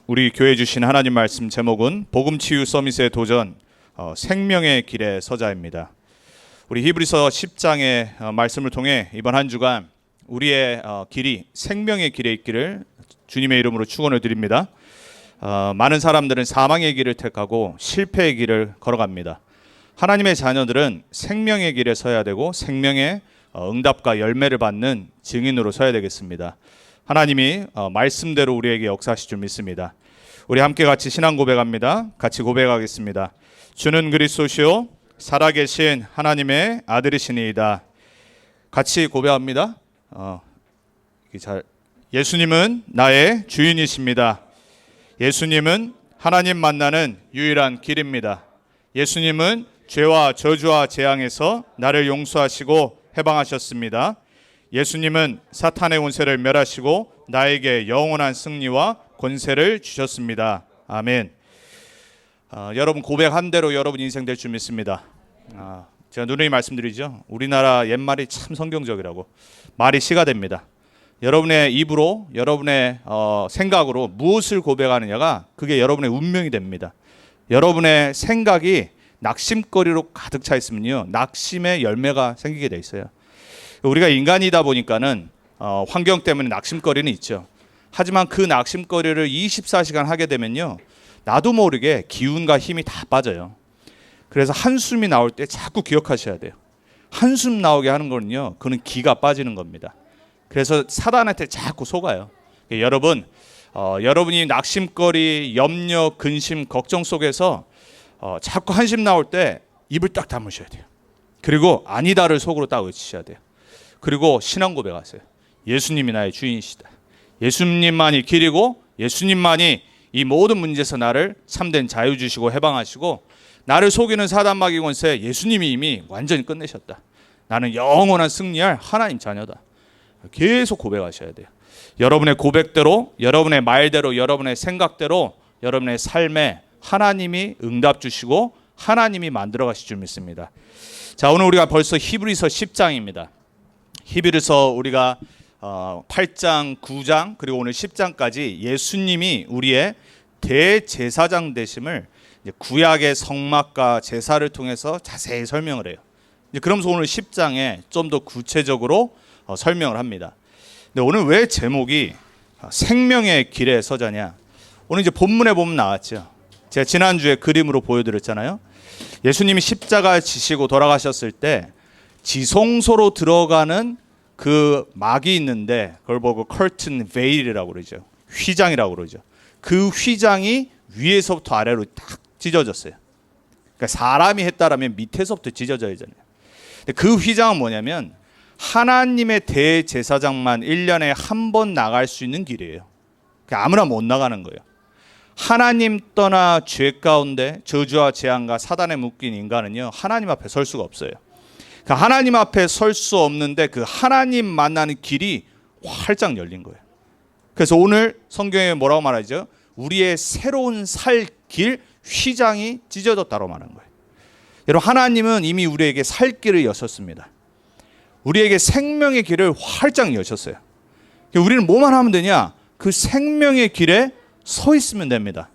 우리 교회 주신 하나님 말씀 제목은 복음치유 서밋의 도전 생명의 길의 서자입니다. 우리 히브리서 10장의 말씀을 통해 이번 한 주간 우리의 길이 생명의 길에 있기를 주님의 이름으로 축원을 드립니다. 많은 사람들은 사망의 길을 택하고 실패의 길을 걸어갑니다. 하나님의 자녀들은 생명의 길에 서야 되고 생명의 응답과 열매를 받는 증인으로 서야 되겠습니다. 하나님이 말씀대로 우리에게 역사하실 줄 믿습니다. 우리 함께 같이 신앙 고백합니다. 같이 고백하겠습니다. 주는 그리스도시요 살아계신 하나님의 아들이시니이다. 같이 고백합니다. 예수님은 나의 주인이십니다. 예수님은 하나님 만나는 유일한 길입니다. 예수님은 죄와 저주와 재앙에서 나를 용서하시고 해방하셨습니다. 예수님은 사탄의 권세를 멸하시고 나에게 영원한 승리와 권세를 주셨습니다. 아멘. 여러분 고백한 대로 여러분 인생 될 줄 믿습니다. 제가 누누이 말씀드리죠. 우리나라 옛말이 참 성경적이라고. 말이 시가 됩니다. 여러분의 입으로 여러분의 생각으로 무엇을 고백하느냐가 그게 여러분의 운명이 됩니다. 여러분의 생각이 낙심거리로 가득 차 있으면요, 낙심의 열매가 생기게 돼 있어요. 우리가 인간이다 보니까는 환경 때문에 낙심거리는 있죠. 하지만 그 낙심거리를 24시간 하게 되면요, 나도 모르게 기운과 힘이 다 빠져요. 그래서 한숨이 나올 때 자꾸 기억하셔야 돼요. 한숨 나오게 하는 거는요, 그는 기가 빠지는 겁니다. 그래서 사단한테 자꾸 속아요. 여러분, 여러분이 낙심거리, 염려, 근심, 걱정 속에서 자꾸 한숨 나올 때 입을 딱 다무셔야 돼요. 그리고 아니다를 속으로 딱 외치셔야 돼요. 그리고 신앙 고백하세요. 예수님이 나의 주인이시다. 예수님만이 길이고 예수님만이 이 모든 문제에서 나를 참된 자유 주시고 해방하시고 나를 속이는 사단 마귀 권세 예수님이 이미 완전히 끝내셨다. 나는 영원한 승리할 하나님 자녀다. 계속 고백하셔야 돼요. 여러분의 고백대로, 여러분의 말대로, 여러분의 생각대로 여러분의 삶에 하나님이 응답 주시고 하나님이 만들어 가실 줄 믿습니다. 자, 오늘 우리가 벌써 히브리서 10장입니다. 히브리서 우리가 8장, 9장 그리고 오늘 10장까지 예수님이 우리의 대제사장 되심을 구약의 성막과 제사를 통해서 자세히 설명을 해요. 그러면서 오늘 10장에 좀 더 구체적으로 설명을 합니다. 근데 오늘 왜 제목이 생명의 길에 서자냐? 오늘 이제 본문에 보면 나왔죠. 제가 지난주에 그림으로 보여드렸잖아요. 예수님이 십자가 지시고 돌아가셨을 때 지성소로 들어가는 그 막이 있는데 그걸 보고 curtain veil이라고 그러죠. 휘장이라고 그러죠. 그 휘장이 위에서부터 아래로 딱 찢어졌어요. 그러니까 사람이 했다라면 밑에서부터 찢어져야 되잖아요. 근데 그 휘장은 뭐냐면 하나님의 대제사장만 1년에 한 번 나갈 수 있는 길이에요. 그러니까 아무나 못 나가는 거예요. 하나님 떠나 죄 가운데 저주와 재앙과 사단에 묶인 인간은요, 하나님 앞에 설 수가 없어요. 그러니까 하나님 앞에 설 수 없는데 그 하나님 만나는 길이 활짝 열린 거예요. 그래서 오늘 성경에 뭐라고 말하죠? 우리의 새로운 살 길 휘장이 찢어졌다고 말하는 거예요. 여러분, 하나님은 이미 우리에게 살 길을 여셨습니다. 우리에게 생명의 길을 활짝 여셨어요. 우리는 뭐만 하면 되냐? 그 생명의 길에 서 있으면 됩니다.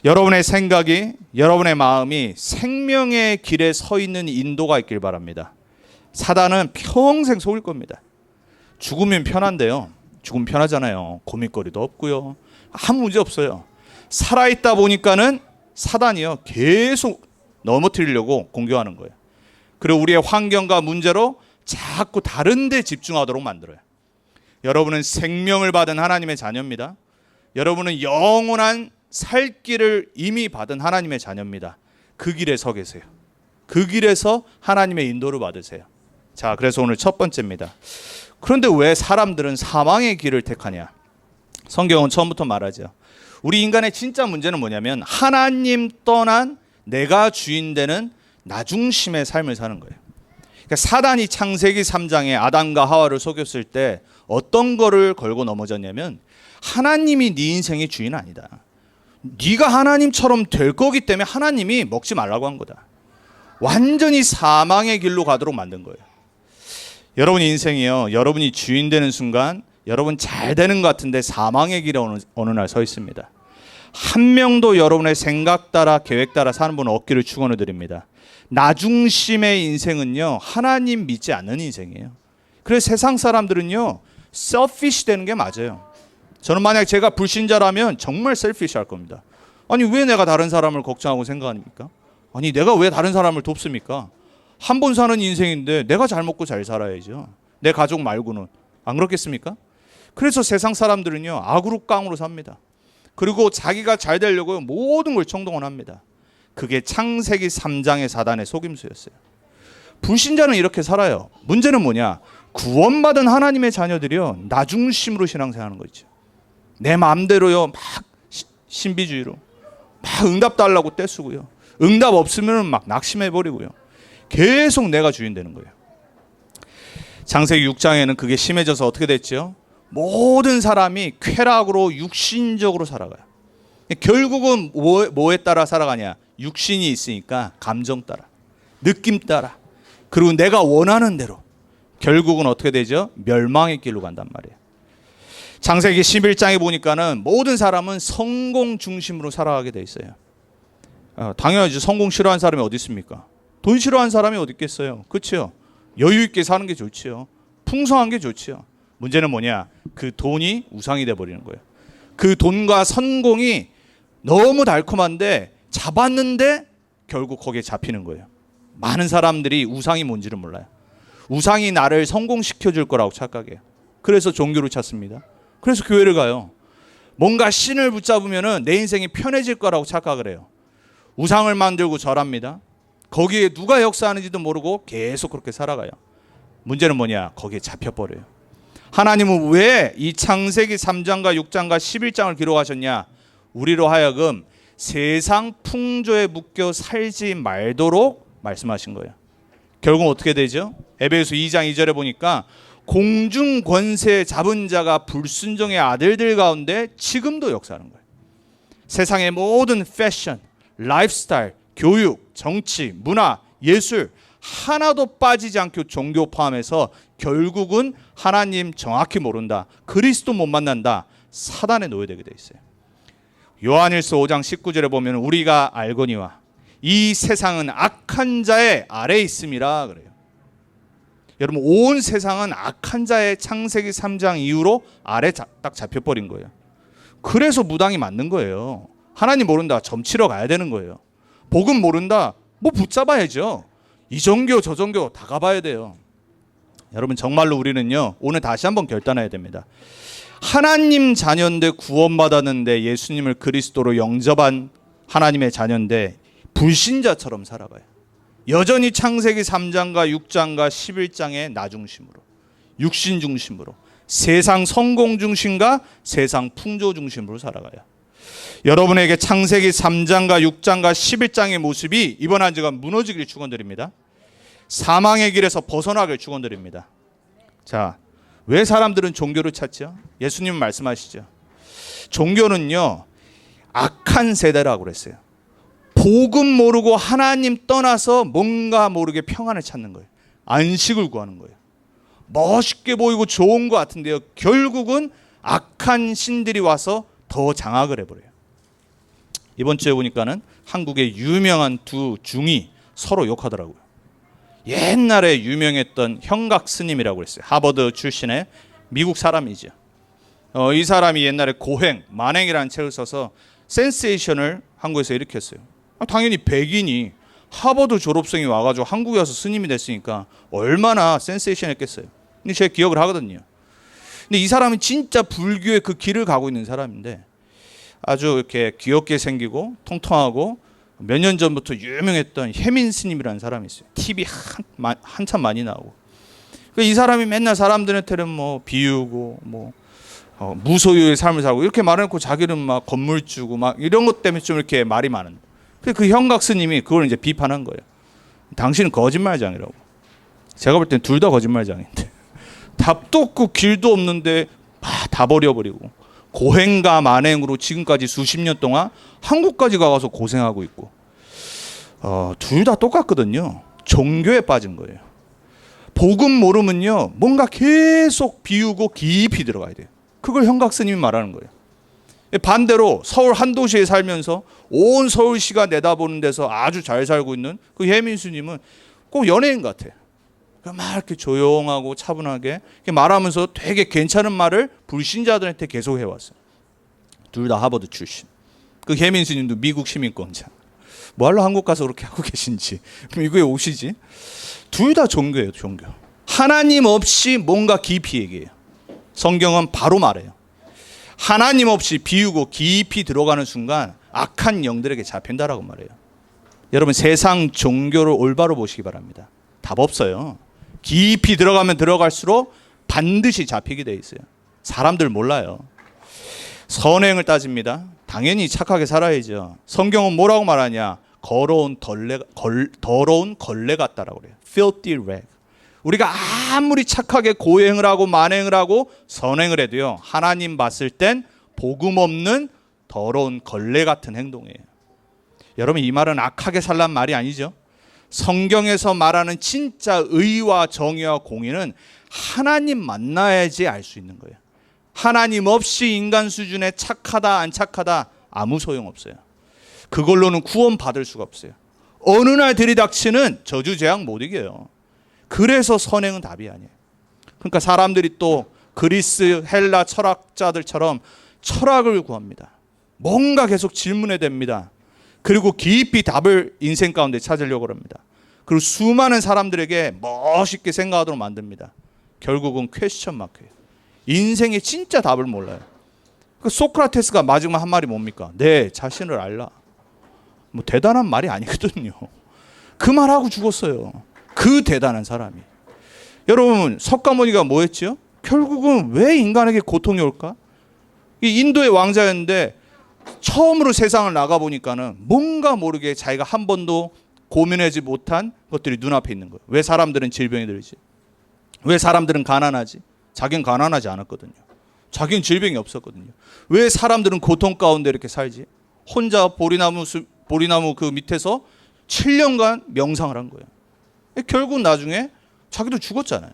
여러분의 생각이, 여러분의 마음이 생명의 길에 서 있는 인도가 있길 바랍니다. 사단은 평생 속일 겁니다. 죽으면 편한데요. 죽으면 편하잖아요. 고민거리도 없고요. 아무 문제 없어요. 살아있다 보니까는 사단이요, 계속 넘어뜨리려고 공격하는 거예요. 그리고 우리의 환경과 문제로 자꾸 다른 데 집중하도록 만들어요. 여러분은 생명을 받은 하나님의 자녀입니다. 여러분은 영원한 살 길을 이미 받은 하나님의 자녀입니다. 그 길에 서 계세요. 그 길에서 하나님의 인도를 받으세요. 자, 그래서 오늘 첫 번째입니다. 그런데 왜 사람들은 사망의 길을 택하냐? 성경은 처음부터 말하죠. 우리 인간의 진짜 문제는 뭐냐면 하나님 떠난 내가 주인 되는 나 중심의 삶을 사는 거예요. 그러니까 사단이 창세기 3장에 아담과 하와를 속였을 때 어떤 거를 걸고 넘어졌냐면 하나님이 네 인생의 주인 아니다. 네가 하나님처럼 될 거기 때문에 하나님이 먹지 말라고 한 거다. 완전히 사망의 길로 가도록 만든 거예요. 여러분 인생이요, 여러분이 주인 되는 순간 여러분 잘 되는 것 같은데 사망의 길에 어느 날 서 있습니다. 한 명도 여러분의 생각 따라 계획 따라 사는 분 없기를 축원을 드립니다. 나 중심의 인생은요, 하나님 믿지 않는 인생이에요. 그래서 세상 사람들은요, selfish 되는 게 맞아요. 저는 만약 제가 불신자라면 정말 selfish 할 겁니다. 아니 왜 내가 다른 사람을 걱정하고 생각합니까? 아니 내가 왜 다른 사람을 돕습니까? 한 번 사는 인생인데 내가 잘 먹고 잘 살아야죠. 내 가족 말고는. 안 그렇겠습니까? 그래서 세상 사람들은요, 악으로 깡으로 삽니다. 그리고 자기가 잘 되려고 모든 걸 총동원합니다. 그게 창세기 3장의 사단의 속임수였어요. 불신자는 이렇게 살아요. 문제는 뭐냐? 구원받은 하나님의 자녀들이요, 나 중심으로 신앙생활하는 거 있죠. 내 마음대로요, 막 신비주의로 막 응답 달라고 떼쓰고요, 응답 없으면 막 낙심해버리고요, 계속 내가 주인 되는 거예요. 창세기 6장에는 그게 심해져서 어떻게 됐죠? 모든 사람이 쾌락으로 육신적으로 살아가요. 결국은 뭐에 따라 살아가냐? 육신이 있으니까 감정 따라, 느낌 따라, 그리고 내가 원하는 대로. 결국은 어떻게 되죠? 멸망의 길로 간단 말이에요. 창세기 11장에 보니까는 모든 사람은 성공 중심으로 살아가게 돼 있어요. 당연하죠. 성공 싫어하는 사람이 어디 있습니까? 돈 싫어하는 사람이 어디 있겠어요? 그렇죠? 여유 있게 사는 게 좋지요. 풍성한 게 좋지요. 문제는 뭐냐? 그 돈이 우상이 돼버리는 거예요. 그 돈과 성공이 너무 달콤한데 잡았는데 결국 거기에 잡히는 거예요. 많은 사람들이 우상이 뭔지를 몰라요. 우상이 나를 성공시켜줄 거라고 착각해요. 그래서 종교를 찾습니다. 그래서 교회를 가요. 뭔가 신을 붙잡으면 내 인생이 편해질 거라고 착각을 해요. 우상을 만들고 절합니다. 거기에 누가 역사하는지도 모르고 계속 그렇게 살아가요. 문제는 뭐냐? 거기에 잡혀버려요. 하나님은 왜 이 창세기 3장과 6장과 11장을 기록하셨냐? 우리로 하여금 세상 풍조에 묶여 살지 말도록 말씀하신 거예요. 결국 어떻게 되죠? 에베소 2장 2절에 보니까 공중 권세 잡은 자가 불순종의 아들들 가운데 지금도 역사하는 거예요. 세상의 모든 패션, 라이프스타일, 교육, 정치, 문화, 예술 하나도 빠지지 않고 종교 포함해서 결국은 하나님 정확히 모른다, 그리스도 못 만난다, 사단에 노예되게 돼 있어요. 요한일서 5장 19절에 보면 우리가 알거니와 이 세상은 악한 자의 아래에 있음이라 그래요. 여러분, 온 세상은 악한 자의 창세기 3장 이후로 아래 딱 잡혀버린 거예요. 그래서 무당이 맞는 거예요. 하나님 모른다, 점치러 가야 되는 거예요. 복음 모른다, 뭐 붙잡아야죠. 이 종교 저 종교 다 가봐야 돼요. 여러분, 정말로 우리는요, 오늘 다시 한번 결단해야 됩니다. 하나님 자녀인데 구원받았는데 예수님을 그리스도로 영접한 하나님의 자녀인데 불신자처럼 살아가요. 여전히 창세기 3장과 6장과 11장의 나 중심으로, 육신 중심으로, 세상 성공 중심과 세상 풍조 중심으로 살아가요. 여러분에게 창세기 3장과 6장과 11장의 모습이 이번 한 주간 무너지기를 축원드립니다. 사망의 길에서 벗어나길 축원드립니다. 자, 왜 사람들은 종교를 찾죠? 예수님 말씀하시죠. 종교는요, 악한 세대라고 그랬어요. 복음 모르고 하나님 떠나서 뭔가 모르게 평안을 찾는 거예요. 안식을 구하는 거예요. 멋있게 보이고 좋은 것 같은데요, 결국은 악한 신들이 와서 더 장악을 해버려요. 이번 주에 보니까는 한국의 유명한 두 중이 서로 욕하더라고요. 옛날에 유명했던 형각 스님이라고 했어요. 하버드 출신의 미국 사람이죠. 이 사람이 옛날에 고행, 만행이라는 책을 써서 센세이션을 한국에서 일으켰어요. 당연히 백인이 하버드 졸업생이 와가지고 한국에 와서 스님이 됐으니까 얼마나 센세이션 했겠어요. 근데 제가 기억을 하거든요. 근데 이 사람이 진짜 불교의 그 길을 가고 있는 사람인데 아주 이렇게 귀엽게 생기고 통통하고 몇 년 전부터 유명했던 혜민 스님이라는 사람이 있어요. TV 한참 많이 나오고. 이 사람이 맨날 사람들한테는 뭐 비우고 뭐 무소유의 삶을 살고 이렇게 말해놓고 자기는 막 건물주고 막 이런 것 때문에 좀 이렇게 말이 많은. 그 형각 스님이 그걸 이제 비판한 거예요. 당신은 거짓말장이라고. 제가 볼 땐 둘 다 거짓말장인데 답도 없고 길도 없는데 다 버려버리고 고행과 만행으로 지금까지 수십 년 동안 한국까지 가서 고생하고 있고, 둘 다 똑같거든요. 종교에 빠진 거예요. 복음 모르면요, 뭔가 계속 비우고 깊이 들어가야 돼요. 그걸 형각 스님이 말하는 거예요. 반대로 서울 한 도시에 살면서 온 서울시가 내다보는 데서 아주 잘 살고 있는 그 혜민수님은 꼭 연예인 같아요. 막 이렇게 조용하고 차분하게 말하면서 되게 괜찮은 말을 불신자들한테 계속 해왔어요. 둘 다 하버드 출신. 그 혜민수님도 미국 시민권자. 뭐하러 한국 가서 그렇게 하고 계신지, 미국에 오시지. 둘 다 종교예요, 종교. 하나님 없이 뭔가 깊이 얘기해요. 성경은 바로 말해요. 하나님 없이 비우고 깊이 들어가는 순간 악한 영들에게 잡힌다라고 말해요. 여러분, 세상 종교를 올바로 보시기 바랍니다. 답 없어요. 깊이 들어가면 들어갈수록 반드시 잡히게 돼 있어요. 사람들 몰라요. 선행을 따집니다. 당연히 착하게 살아야죠. 성경은 뭐라고 말하냐? 더러운 걸레 같다라고 그래요. Filthy rag. 우리가 아무리 착하게 고행을 하고 만행을 하고 선행을 해도요, 하나님 봤을 땐 복음 없는 더러운 걸레 같은 행동이에요. 여러분, 이 말은 악하게 살란 말이 아니죠. 성경에서 말하는 진짜 의와 정의와 공의는 하나님 만나야지 알 수 있는 거예요. 하나님 없이 인간 수준의 착하다 안 착하다 아무 소용없어요. 그걸로는 구원 받을 수가 없어요. 어느 날 들이닥치는 저주재앙 못 이겨요. 그래서 선행은 답이 아니에요. 그러니까 사람들이 또 그리스 헬라 철학자들처럼 철학을 구합니다. 뭔가 계속 질문해 댑니다. 그리고 깊이 답을 인생 가운데 찾으려고 합니다. 그리고 수많은 사람들에게 멋있게 생각하도록 만듭니다. 결국은 퀘스천 마크예요. 인생의 진짜 답을 몰라요. 그 소크라테스가 마지막 한 말이 뭡니까? 내 자신을 알라. 뭐 대단한 말이 아니거든요. 그 말하고 죽었어요. 그 대단한 사람이. 여러분, 석가모니가 뭐 했죠? 결국은 왜 인간에게 고통이 올까? 이 인도의 왕자였는데 처음으로 세상을 나가보니까는 뭔가 모르게 자기가 한 번도 고민하지 못한 것들이 눈앞에 있는 거예요. 왜 사람들은 질병이 들지? 왜 사람들은 가난하지? 자기는 가난하지 않았거든요. 자기는 질병이 없었거든요. 왜 사람들은 고통 가운데 이렇게 살지? 혼자 보리나무 그 밑에서 7년간 명상을 한 거예요. 결국 나중에 자기도 죽었잖아요.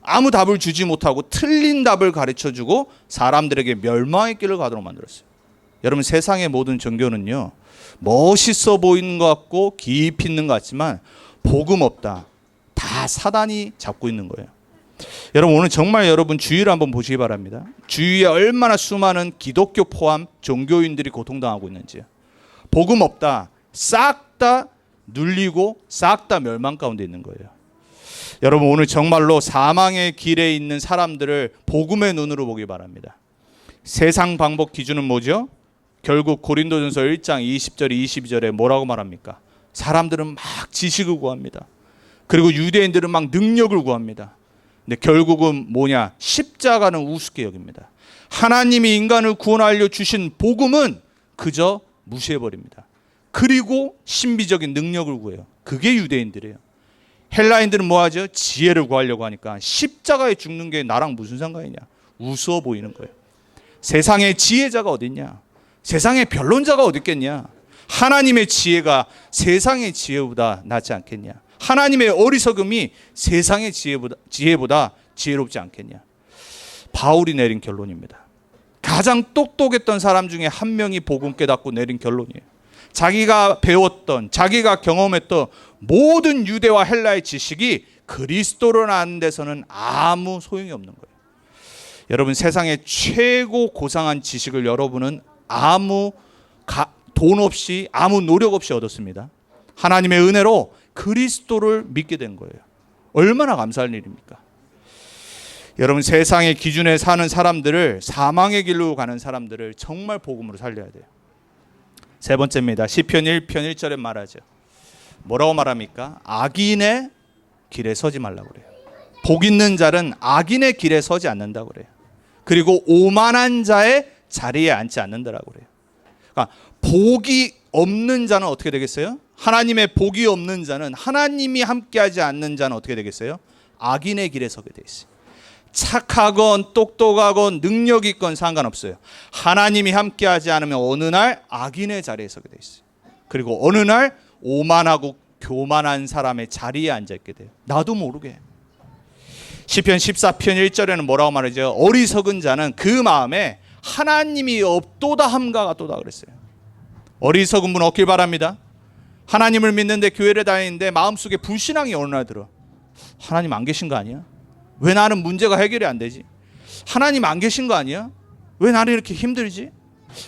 아무 답을 주지 못하고 틀린 답을 가르쳐주고 사람들에게 멸망의 길을 가도록 만들었어요. 여러분, 세상의 모든 종교는요, 멋있어 보이는 것 같고 깊이 있는 것 같지만 복음 없다. 다 사단이 잡고 있는 거예요. 여러분, 오늘 정말 여러분 주위를 한번 보시기 바랍니다. 주위에 얼마나 수많은 기독교 포함 종교인들이 고통당하고 있는지. 복음 없다. 싹 다 눌리고 싹 다 멸망 가운데 있는 거예요. 여러분, 오늘 정말로 사망의 길에 있는 사람들을 복음의 눈으로 보기 바랍니다. 세상 방법 기준은 뭐죠? 결국 고린도전서 1장 20절 22절에 뭐라고 말합니까? 사람들은 막 지식을 구합니다. 그리고 유대인들은 막 능력을 구합니다. 근데 결국은 뭐냐? 십자가는 우습게 여깁니다. 하나님이 인간을 구원하려 주신 복음은 그저 무시해버립니다. 그리고 신비적인 능력을 구해요. 그게 유대인들이에요. 헬라인들은 뭐하죠? 지혜를 구하려고 하니까 십자가에 죽는 게 나랑 무슨 상관이냐? 우스워 보이는 거예요. 세상에 지혜자가 어딨냐? 세상에 변론자가 어디 있겠냐? 하나님의 지혜가 세상의 지혜보다 낫지 않겠냐? 하나님의 어리석음이 세상의 지혜보다 지혜롭지 않겠냐? 바울이 내린 결론입니다. 가장 똑똑했던 사람 중에 한 명이 복음 깨닫고 내린 결론이에요. 자기가 배웠던, 자기가 경험했던 모든 유대와 헬라의 지식이 그리스도를 아는 데서는 아무 소용이 없는 거예요. 여러분, 세상의 최고 고상한 지식을 여러분은 아무 돈 없이, 아무 노력 없이 얻었습니다. 하나님의 은혜로 그리스도를 믿게 된 거예요. 얼마나 감사할 일입니까? 여러분, 세상의 기준에 사는 사람들을, 사망의 길로 가는 사람들을 정말 복음으로 살려야 돼요. 세 번째입니다. 시편 1편 1절에 말하죠. 뭐라고 말합니까? 악인의 길에 서지 말라고 그래요. 복 있는 자는 악인의 길에 서지 않는다고 그래요. 그리고 오만한 자의 자리에 앉지 않는다라고 그래요. 그러니까 복이 없는 자는 어떻게 되겠어요? 하나님의 복이 없는 자는, 하나님이 함께하지 않는 자는 어떻게 되겠어요? 악인의 길에 서게 돼 있어요. 착하건 똑똑하건 능력 있건 상관없어요. 하나님이 함께하지 않으면 어느 날 악인의 자리에 서게 돼 있어요. 그리고 어느 날 오만하고 교만한 사람의 자리에 앉아 있게 돼요. 나도 모르게. 시편 14편 1절에는 뭐라고 말하죠? 어리석은 자는 그 마음에 하나님이 없도다 함가가 또다 그랬어요. 어리석은 분 없길 바랍니다. 하나님을 믿는데 교회를 다니는데 마음속에 불신앙이 어느 날 들어. 하나님 안 계신 거 아니야? 왜 나는 문제가 해결이 안 되지? 하나님 안 계신 거 아니야? 왜 나는 이렇게 힘들지?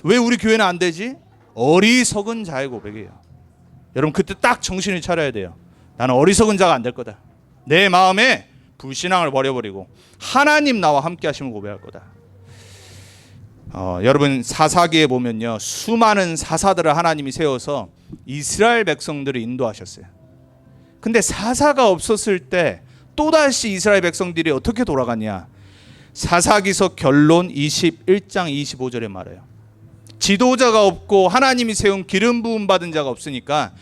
왜 우리 교회는 안 되지? 어리석은 자의 고백이에요. 여러분 그때 딱 정신을 차려야 돼요. 나는 어리석은 자가 안 될 거다. 내 마음에 불신앙을 버려버리고 하나님 나와 함께 하시면 고백할 거다. 여러분 사사기에 보면요, 수많은 사사들을 하나님이 세워서 이스라엘 백성들을 인도하셨어요. 근데 사사가 없었을 때 또다시 이스라엘 백성들이 어떻게 돌아갔냐? 사사기서 결론 21장 25절에 말해요. 지도자가 없고 하나님이 세운 기름 부음 받은 자가 없으니까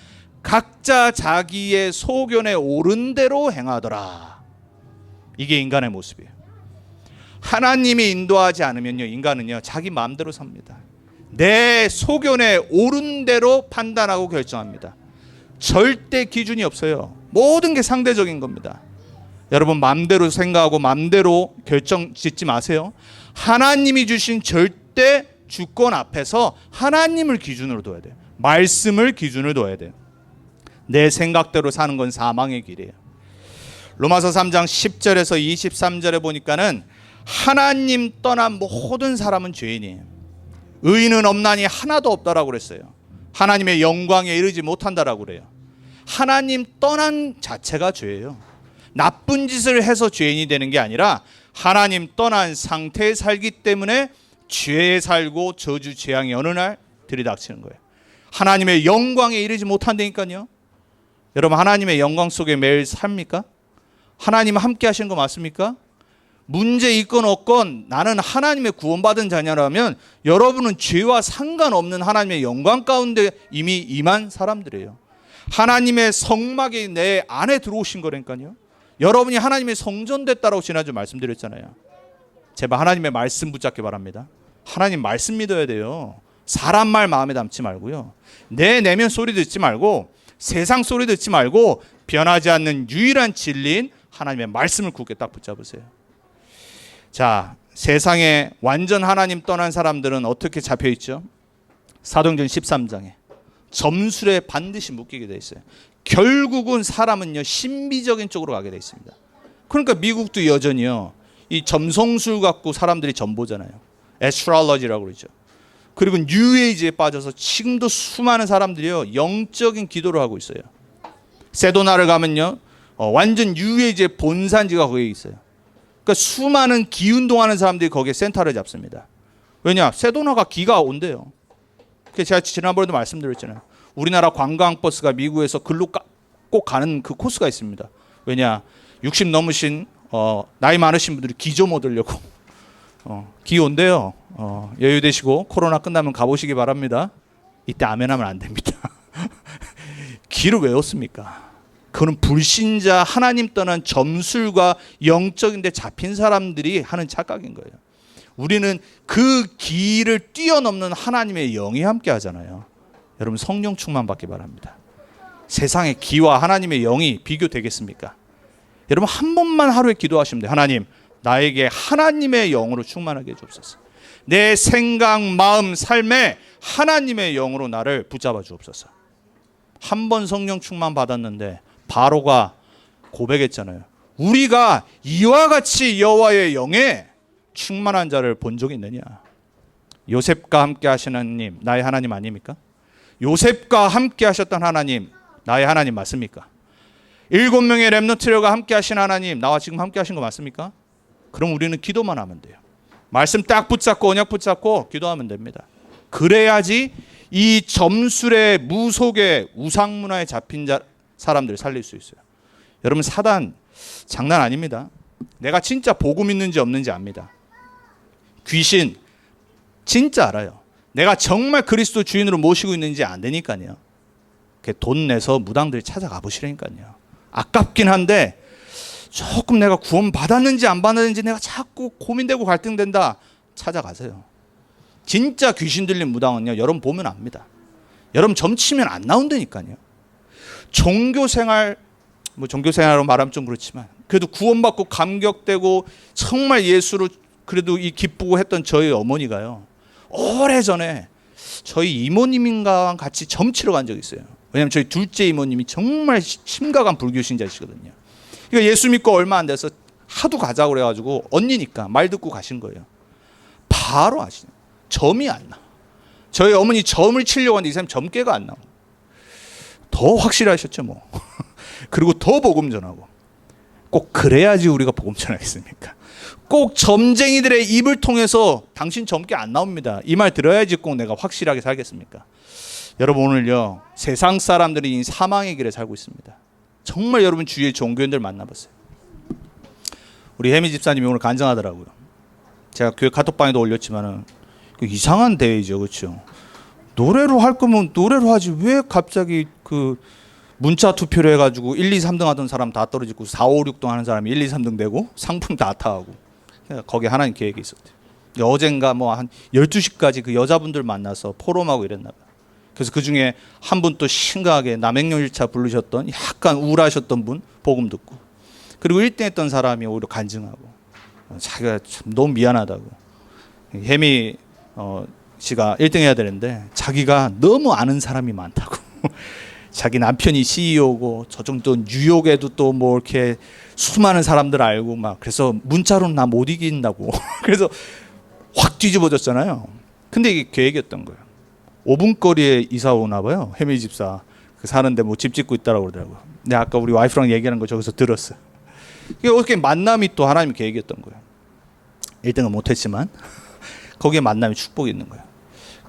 각자 자기의 소견에 옳은 대로 행하더라. 이게 인간의 모습이에요. 하나님이 인도하지 않으면요, 인간은요 자기 마음대로 삽니다. 내 소견에 옳은 대로 판단하고 결정합니다. 절대 기준이 없어요. 모든 게 상대적인 겁니다. 여러분 마음대로 생각하고 마음대로 결정 짓지 마세요. 하나님이 주신 절대 주권 앞에서 하나님을 기준으로 둬야 돼요. 말씀을 기준으로 둬야 돼요. 내 생각대로 사는 건 사망의 길이에요. 로마서 3장 10절에서 23절에 보니까는 하나님 떠난 모든 사람은 죄인이에요. 의인은 없나니 하나도 없다라고 그랬어요. 하나님의 영광에 이르지 못한다라고 그래요. 하나님 떠난 자체가 죄예요. 나쁜 짓을 해서 죄인이 되는 게 아니라 하나님 떠난 상태에 살기 때문에 죄에 살고 저주 재앙이 어느 날 들이닥치는 거예요. 하나님의 영광에 이르지 못한다니까요. 여러분 하나님의 영광 속에 매일 삽니까? 하나님 함께 하시는 거 맞습니까? 문제 있건 없건 나는 하나님의 구원받은 자냐라면 여러분은 죄와 상관없는 하나님의 영광 가운데 이미 임한 사람들이에요. 하나님의 성막이 내 안에 들어오신 거라니까요. 여러분이 하나님의 성전 됐다라고 지난주 말씀드렸잖아요. 제발 하나님의 말씀 붙잡기 바랍니다. 하나님 말씀 믿어야 돼요. 사람 말 마음에 담지 말고요. 내 내면 소리 듣지 말고 세상 소리 듣지 말고 변하지 않는 유일한 진리인 하나님의 말씀을 굳게 딱 붙잡으세요. 자, 세상에 완전 하나님 떠난 사람들은 어떻게 잡혀 있죠? 사도행전 13장에 점술에 반드시 묶이게 돼 있어요. 결국은 사람은요 신비적인 쪽으로 가게 돼 있습니다. 그러니까 미국도 여전히요 이 점성술 갖고 사람들이 전보잖아요. 애스트롤러지라고 그러죠. 그리고 뉴에이지에 빠져서 지금도 수많은 사람들이요 영적인 기도를 하고 있어요. 세도나를 가면요 완전 뉴에이지의 본산지가 거기에 있어요. 그러니까 수많은 기운동하는 사람들이 거기에 센터를 잡습니다. 왜냐? 세도나가 기가 온대요. 제가 지난번에도 말씀드렸잖아요. 우리나라 관광버스가 미국에서 글로 꼭 가는 그 코스가 있습니다. 왜냐? 60 넘으신 나이 많으신 분들이 기 좀 얻으려고 기 온대요. 여유 되시고 코로나 끝나면 가보시기 바랍니다. 이때 아멘하면 안 됩니다. 기를 왜 얻습니까? 그건 불신자 하나님 떠난 점술과 영적인 데 잡힌 사람들이 하는 착각인 거예요. 우리는 그 기를 뛰어넘는 하나님의 영이 함께 하잖아요. 여러분 성령 충만 받기 바랍니다. 세상의 기와 하나님의 영이 비교되겠습니까? 여러분 한 번만 하루에 기도하시면 돼요. 하나님 나에게 하나님의 영으로 충만하게 해주옵소서. 내 생각, 마음, 삶에 하나님의 영으로 나를 붙잡아 주옵소서. 한 번 성령 충만 받았는데 바로가 고백했잖아요. 우리가 이와 같이 여호와의 영에 충만한 자를 본 적이 있느냐? 요셉과 함께 하시는 하나님 나의 하나님 아닙니까? 요셉과 함께 하셨던 하나님 나의 하나님 맞습니까? 7명의 렘넌트들과 함께 하신 하나님 나와 지금 함께 하신 거 맞습니까? 그럼 우리는 기도만 하면 돼요. 말씀 딱 붙잡고 언약 붙잡고 기도하면 됩니다. 그래야지 이 점술의 무속의 우상문화에 잡힌 사람들을 살릴 수 있어요. 여러분 사단 장난 아닙니다. 내가 진짜 복음 있는지 없는지 압니다. 귀신 진짜 알아요. 내가 정말 그리스도 주인으로 모시고 있는지 안 되니까요. 돈 내서 무당들이 찾아가 보시라니까요. 아깝긴 한데 조금 내가 구원 받았는지 안 받았는지 내가 자꾸 고민되고 갈등된다. 찾아가세요. 진짜 귀신 들린 무당은요. 여러분 보면 압니다. 여러분 점치면 안 나온다니까요. 종교생활 종교생활로 말하면 좀 그렇지만 그래도 구원받고 감격되고 정말 예수로 그래도 이 기쁘고 했던 저희 어머니가요, 오래전에 저희 이모님인가 같이 점치러 간 적이 있어요. 왜냐하면 저희 둘째 이모님이 정말 심각한 불교 신자시거든요. 그러니까 예수 믿고 얼마 안 돼서 하도 가자고 그래가지고 언니니까 말 듣고 가신 거예요. 바로 아시죠? 점이 안 나와. 저희 어머니 점을 치려고 하는데 이 사람 점괘가 안 나와. 더 확실하셨죠 뭐. 그리고 더 복음 전하고. 꼭 그래야지 우리가 복음 전하겠습니까? 꼭 점쟁이들의 입을 통해서 당신 점괘 안 나옵니다, 이 말 들어야지 꼭 내가 확실하게 살겠습니까? 여러분, 오늘요 세상 사람들이 이 사망의 길에 살고 있습니다. 정말 여러분 주위에 종교인들 만나봤어요. 우리 혜미 집사님이 오늘 간증하더라고요. 제가 교회 카톡방에도 올렸지만은 이상한 대회죠, 그렇죠? 노래로 할 거면 노래로 하지 왜 갑자기 그 문자 투표를 해가지고 1, 2, 3등 하던 사람 다 떨어지고 4, 5, 6등 하는 사람이 1, 2, 3등 되고 상품 다 타하고. 거기에 하나님 계획이 있었대요. 어젠가 뭐 한 12시까지 그 여자분들 만나서 포럼하고 이랬나 봐요. 그래서 그 중에 한 분 또 심각하게 남행열차 부르셨던 약간 우울하셨던 분 복음 듣고, 그리고 1등 했던 사람이 오히려 간증하고 자기가 참 너무 미안하다고. 혜미 씨가 1등 해야 되는데 자기가 너무 아는 사람이 많다고. 자기 남편이 CEO고 저쪽 또 뉴욕에도 또 뭐 이렇게 수많은 사람들 알고 막, 그래서 문자로는 나 못 이긴다고. 그래서 확 뒤집어졌잖아요. 근데 이게 계획이었던 거예요. 5분 거리에 이사 오나 봐요, 혜미 집사. 그 사는데 뭐 집 짓고 있다라고 그러더라고요. 근데 아까 우리 와이프랑 얘기하는 거 저기서 들었어요. 이게 어떻게 만남이 또 하나님의 계획이었던 거예요. 1등은 못했지만 거기에 만남이 축복이 있는 거예요.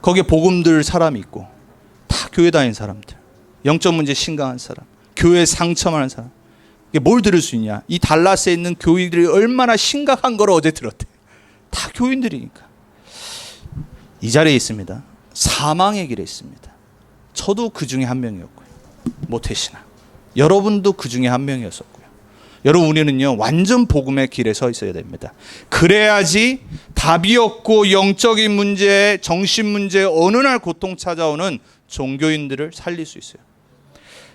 거기에 복음들 사람이 있고 다 교회 다니는 사람들, 영적 문제 심각한 사람, 교회 상처많은 사람. 이게 뭘 들을 수 있냐? 이 달라스에 있는 교인들이 얼마나 심각한 걸 어제 들었대. 다 교인들이니까. 이 자리에 있습니다. 사망의 길에 있습니다. 저도 그 중에 한 명이었고요. 모태신앙. 여러분도 그 중에 한 명이었었고요. 여러분, 우리는요 완전 복음의 길에 서 있어야 됩니다. 그래야지 답이 없고 영적인 문제, 정신 문제, 어느 날 고통 찾아오는 종교인들을 살릴 수 있어요.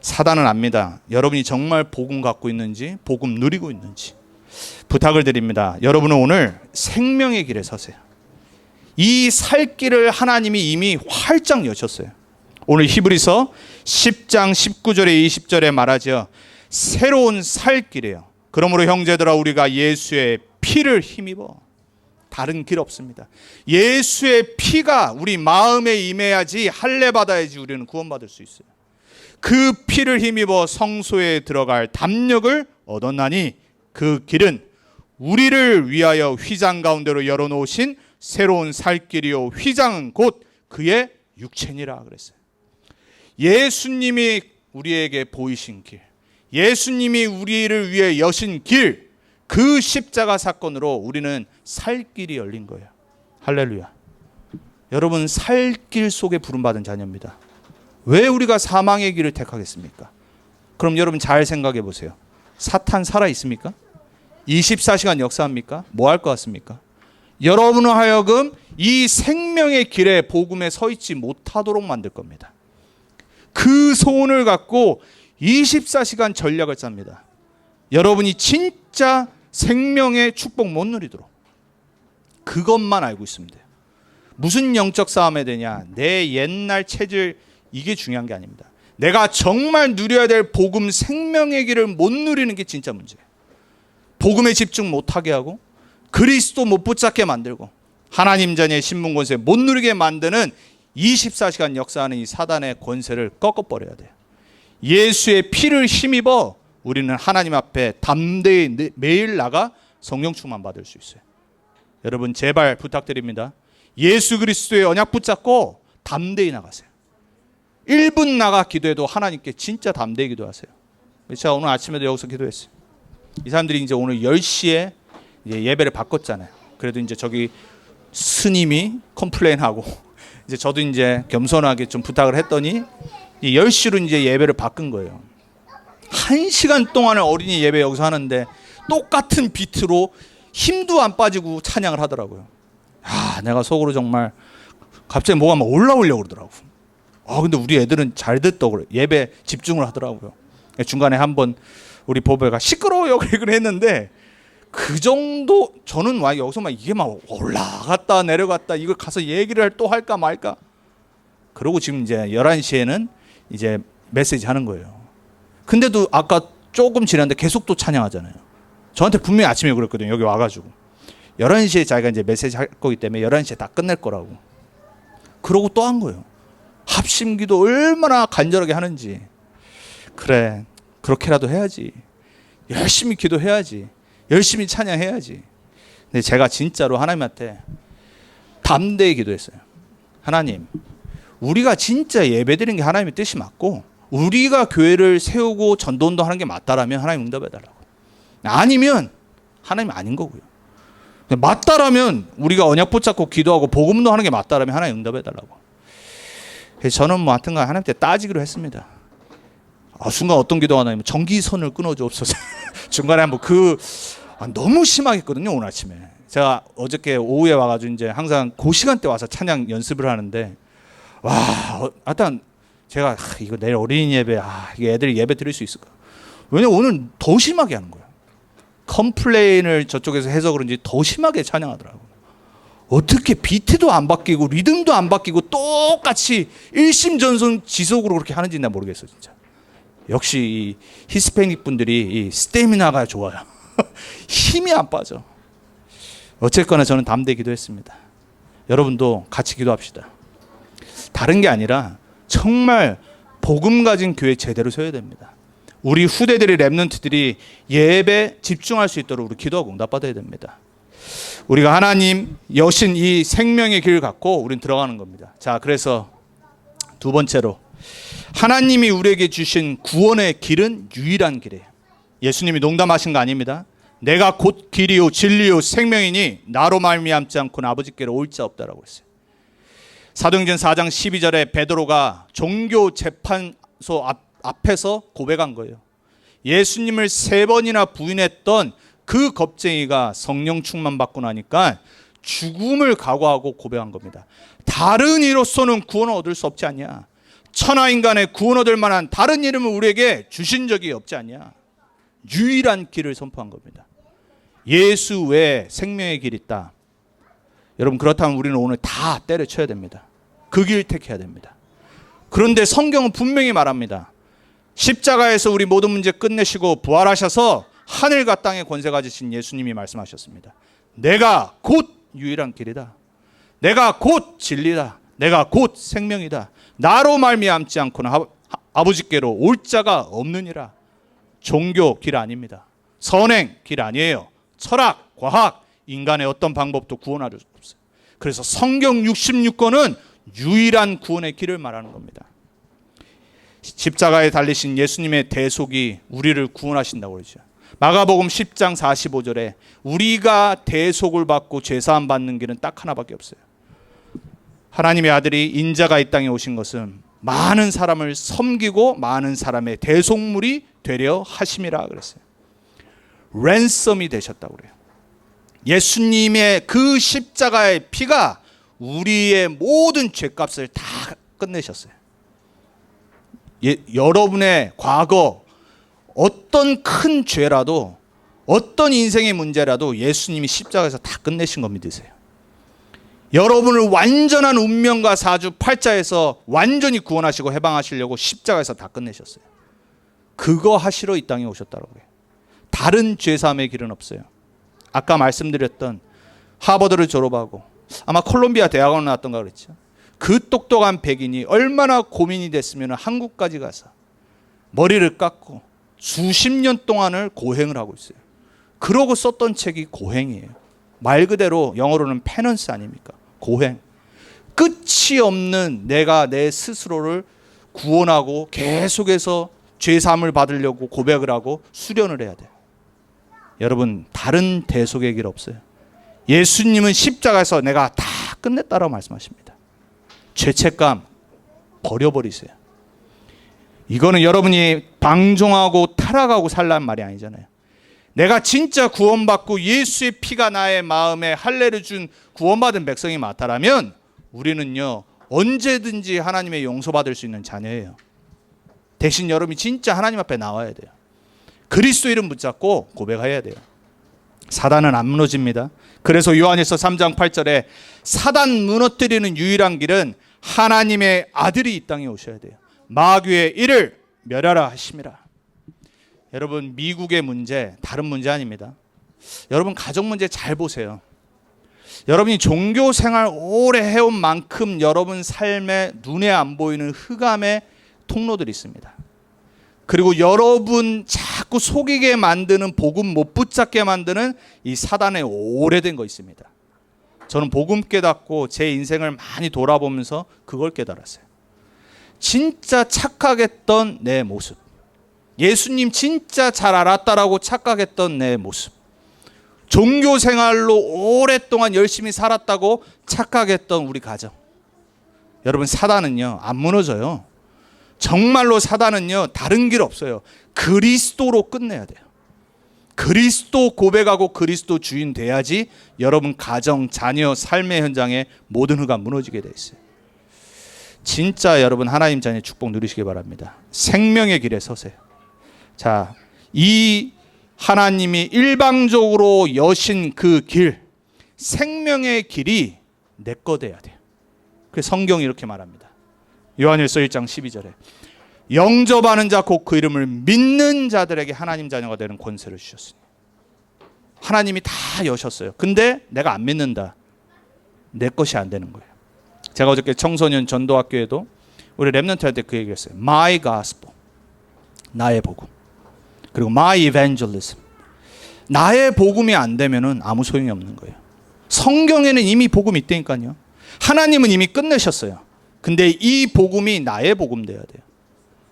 사단은 압니다. 여러분이 정말 복음 갖고 있는지, 복음 누리고 있는지. 부탁을 드립니다. 여러분은 오늘 생명의 길에 서세요. 이 살 길을 하나님이 이미 활짝 여셨어요. 오늘 히브리서 10장 19절에 20절에 말하죠. 새로운 살 길이에요. 그러므로 형제들아, 우리가 예수의 피를 힘입어. 다른 길 없습니다. 예수의 피가 우리 마음에 임해야지, 할례 받아야지 우리는 구원받을 수 있어요. 그 피를 힘입어 성소에 들어갈 담력을 얻었나니 그 길은 우리를 위하여 휘장 가운데로 열어놓으신 새로운 살 길이요, 휘장은 곧 그의 육체니라 그랬어요. 예수님이 우리에게 보이신 길, 예수님이 우리를 위해 여신 길, 그 십자가 사건으로 우리는 살 길이 열린 거예요. 할렐루야. 여러분, 살 길 속에 부름받은 자녀입니다. 왜 우리가 사망의 길을 택하겠습니까? 그럼 여러분 잘 생각해 보세요. 사탄 살아 있습니까? 24시간 역사합니까? 뭐 할 것 같습니까? 여러분을 하여금 이 생명의 길에 복음에 서 있지 못하도록 만들 겁니다. 그 소원을 갖고 24시간 전략을 짭니다. 여러분이 진짜 생명의 축복 못 누리도록. 그것만 알고 있으면 돼요. 무슨 영적 싸움에 되냐, 내 옛날 체질, 이게 중요한 게 아닙니다. 내가 정말 누려야 될 복음 생명의 길을 못 누리는 게 진짜 문제예요. 복음에 집중 못하게 하고 그리스도 못 붙잡게 만들고 하나님 자녀의 신분 권세 못 누리게 만드는 24시간 역사하는 이 사단의 권세를 꺾어버려야 돼요. 예수의 피를 힘입어 우리는 하나님 앞에 담대히 매일 나가 성령 충만 받을 수 있어요. 여러분, 제발 부탁드립니다. 예수 그리스도의 언약 붙잡고 담대히 나가세요. 1분 나가 기도해도 하나님께 진짜 담대히 기도하세요. 제가 오늘 아침에도 여기서 기도했어요. 이 사람들이 이제 오늘 10시에 이제 예배를 바꿨잖아요. 그래도 이제 저기 스님이 컴플레인하고 이제 저도 이제 겸손하게 좀 부탁을 했더니 10시로 이제 예배를 바꾼 거예요. 1시간 동안을 어린이 예배 여기서 하는데 똑같은 비트로 힘도 안 빠지고 찬양을 하더라고요. 내가 속으로 정말 갑자기 뭐가 막 올라오려고 그러더라고. 근데 우리 애들은 잘 듣더라고요. 그래. 예배 집중을 하더라고요. 중간에 한번 우리 보배가 시끄러워요 그래 했는데 그 정도 저는 와 여기서 막 이게 막 올라갔다 내려갔다 이걸 가서 얘기를 또 할까 말까. 그러고 지금 이제 11시에는 이제 메시지 하는 거예요. 근데도 아까 조금 지났는데 계속 또 찬양하잖아요. 저한테 분명히 아침에 그랬거든요. 여기 와가지고 11시에 자기가 이제 메시지 할 거기 때문에 11시에 다 끝낼 거라고. 그러고 또 한 거예요. 합심기도 얼마나 간절하게 하는지. 그래, 그렇게라도 해야지. 열심히 기도해야지. 열심히 찬양해야지. 근데 제가 진짜로 하나님한테 담대히 기도했어요. 하나님, 우리가 진짜 예배드리는 게 하나님의 뜻이 맞고 우리가 교회를 세우고 전도운동 하는 게 맞다라면 하나님 응답해달라고. 아니면 하나님 아닌 거고요. 맞다라면 우리가 언약 붙잡고 기도하고 복음운동 하는 게 맞다라면 하나님 응답해달라고. 그래서 저는 뭐 하여튼간 하나님께 따지기로 했습니다. 순간 어떤 기도가 나냐면 전기선을 끊어주옵소서. 중간에 한번 너무 심하겠거든요. 오늘 아침에 제가 어저께 오후에 와가지고 이제 항상 그 시간대 와서 찬양 연습을 하는데 하여튼 제가 이거 내일 어린이 예배 이게 애들이 예배 드릴 수 있을까? 왜냐면 오늘 더 심하게 하는 거예요. 컴플레인을 저쪽에서 해서 그런지 더 심하게 찬양하더라고요. 어떻게 비트도 안 바뀌고 리듬도 안 바뀌고 똑같이 일심전선 지속으로 그렇게 하는지 난 모르겠어요. 진짜. 역시 이 히스패닉 분들이 이 스태미나가 좋아요. 힘이 안 빠져. 어쨌거나 저는 담대히 기도했습니다. 여러분도 같이 기도합시다. 다른 게 아니라 정말 복음 가진 교회 제대로 세워야 됩니다. 우리 후대들의 렘넌트들이 예배 집중할 수 있도록 우리 기도하고 응답받아야 됩니다. 우리가 하나님 여신 이 생명의 길을 갖고 우린 들어가는 겁니다. 자, 그래서 두 번째로 하나님이 우리에게 주신 구원의 길은 유일한 길이에요. 예수님이 농담하신 거 아닙니다. 내가 곧 길이요 진리요 생명이니 나로 말미암지 않고는 아버지께로 올 자 없다라고 했어요. 사도행전 4장 12절에 베드로가 종교 재판소 앞에서 고백한 거예요. 예수님을 3번이나 부인했던 그 겁쟁이가 성령 충만 받고 나니까 죽음을 각오하고 고백한 겁니다. 다른 이로서는 구원을 얻을 수 없지 않냐. 천하인간의 구원 얻을 만한 다른 이름을 우리에게 주신 적이 없지 않냐. 유일한 길을 선포한 겁니다. 예수 외에 생명의 길이 있다. 여러분, 그렇다면 우리는 오늘 다 때려쳐야 됩니다. 그 길 택해야 됩니다. 그런데 성경은 분명히 말합니다. 십자가에서 우리 모든 문제 끝내시고 부활하셔서 하늘과 땅의 권세 가지신 예수님이 말씀하셨습니다. 내가 곧 유일한 길이다. 내가 곧 진리다. 내가 곧 생명이다. 나로 말미암지 않고는 아버지께로 올 자가 없느니라. 종교 길 아닙니다. 선행 길 아니에요. 철학, 과학, 인간의 어떤 방법도 구원할 수 없어요. 그래서 성경 66권은 유일한 구원의 길을 말하는 겁니다. 십자가에 달리신 예수님의 대속이 우리를 구원하신다고 그러죠. 마가복음 10장 45절에 우리가 대속을 받고 죄사함 받는 길은 딱 하나밖에 없어요. 하나님의 아들이 인자가 이 땅에 오신 것은 많은 사람을 섬기고 많은 사람의 대속물이 되려 하심이라 그랬어요. 랜섬이 되셨다고 그래요. 예수님의 그 십자가의 피가 우리의 모든 죄값을 다 끝내셨어요. 여러분의 과거 어떤 큰 죄라도 어떤 인생의 문제라도 예수님이 십자가에서 다 끝내신 거 믿으세요. 여러분을 완전한 운명과 사주 팔자에서 완전히 구원하시고 해방하시려고 십자가에서 다 끝내셨어요. 그거 하시러 이 땅에 오셨다고 해요. 다른 죄사함의 길은 없어요. 아까 말씀드렸던 하버드를 졸업하고 아마 콜롬비아 대학원을 나왔던가 그랬죠. 그 똑똑한 백인이 얼마나 고민이 됐으면 한국까지 가서 머리를 깎고 수십 년 동안을 고행을 하고 있어요. 그러고 썼던 책이 고행이에요. 말 그대로 영어로는 페넌스 아닙니까? 고행. 끝이 없는 내가 내 스스로를 구원하고 계속해서 죄사함을 받으려고 고백을 하고 수련을 해야 돼요. 여러분, 다른 대속의 길 없어요. 예수님은 십자가에서 내가 다 끝냈다라고 말씀하십니다. 죄책감 버려버리세요. 이거는 여러분이 방종하고 타락하고 살라는 말이 아니잖아요. 내가 진짜 구원받고 예수의 피가 나의 마음에 할례를 준 구원받은 백성이 맞다라면 우리는요 언제든지 하나님의 용서받을 수 있는 자녀예요. 대신 여러분이 진짜 하나님 앞에 나와야 돼요. 그리스도 이름 붙잡고 고백해야 돼요. 사단은 안 무너집니다. 그래서 요한일서 3장 8절에 사단 무너뜨리는 유일한 길은 하나님의 아들이 이 땅에 오셔야 돼요. 마귀의 일을 멸하라 하심이라. 여러분, 미국의 문제 다른 문제 아닙니다. 여러분, 가정 문제 잘 보세요. 여러분이 종교 생활 오래 해온 만큼 여러분 삶에 눈에 안 보이는 흑암의 통로들이 있습니다. 그리고 여러분 자꾸 속이게 만드는, 복음 못 붙잡게 만드는 이 사단의 오래된 거 있습니다. 저는 복음 깨닫고 제 인생을 많이 돌아보면서 그걸 깨달았어요. 진짜 착각했던 내 모습, 예수님 진짜 잘 알았다라고 착각했던 내 모습, 종교 생활로 오랫동안 열심히 살았다고 착각했던 우리 가정. 여러분, 사단은요 안 무너져요. 정말로 사단은요 다른 길 없어요. 그리스도로 끝내야 돼요. 그리스도 고백하고 그리스도 주인 돼야지 여러분 가정, 자녀, 삶의 현장에 모든 흑암 무너지게 돼 있어요. 진짜 여러분 하나님 자녀의 축복 누리시기 바랍니다. 생명의 길에 서세요. 자, 이 하나님이 일방적으로 여신 그 길, 생명의 길이 내 거 돼야 돼요. 그래서 성경이 이렇게 말합니다. 요한일서 1장 12절에 영접하는 자 곧 그 이름을 믿는 자들에게 하나님 자녀가 되는 권세를 주셨으니. 하나님이 다 여셨어요. 근데 내가 안 믿는다. 내 것이 안 되는 거예요. 제가 어저께 청소년 전도학교에도 우리 랩런트한테 그 얘기를 했어요. My gospel, 나의 복음. 그리고 my evangelism, 나의 복음이 안 되면은 아무 소용이 없는 거예요. 성경에는 이미 복음이 있다니까요. 하나님은 이미 끝내셨어요. 근데 이 복음이 나의 복음 돼야 돼요.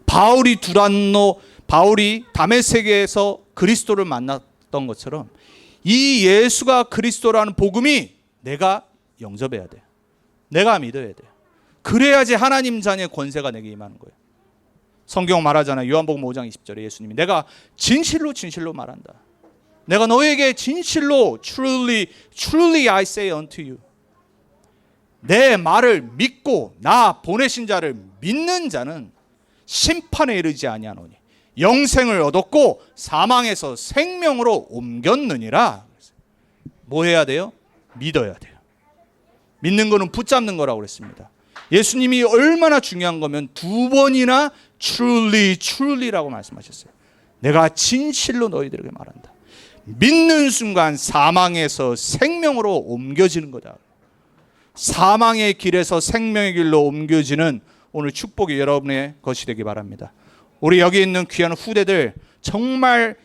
바울이 다메섹에서 그리스도를 만났던 것처럼 이 예수가 그리스도라는 복음이 내가 영접해야 돼요. 내가 믿어야 돼요. 그래야지 하나님 자녀의 권세가 내게 임하는 거예요. 성경 말하잖아요. 요한복음 5장 20절에 예수님이 내가 진실로 진실로 말한다. 내가 너에게 진실로 truly I say unto you. 내 말을 믿고 나 보내신 자를 믿는 자는 심판에 이르지 아니하노니 영생을 얻었고 사망에서 생명으로 옮겼느니라. 뭐 해야 돼요? 믿어야 돼요. 믿는 거는 붙잡는 거라고 그랬습니다. 예수님이 얼마나 중요한 거면 두 번이나 truly라고 말씀하셨어요. 내가 진실로 너희들에게 말한다. 믿는 순간 사망에서 생명으로 옮겨지는 거다. 사망의 길에서 생명의 길로 옮겨지는 오늘 축복이 여러분의 것이 되기 바랍니다. 우리 여기 있는 귀한 후대들, 정말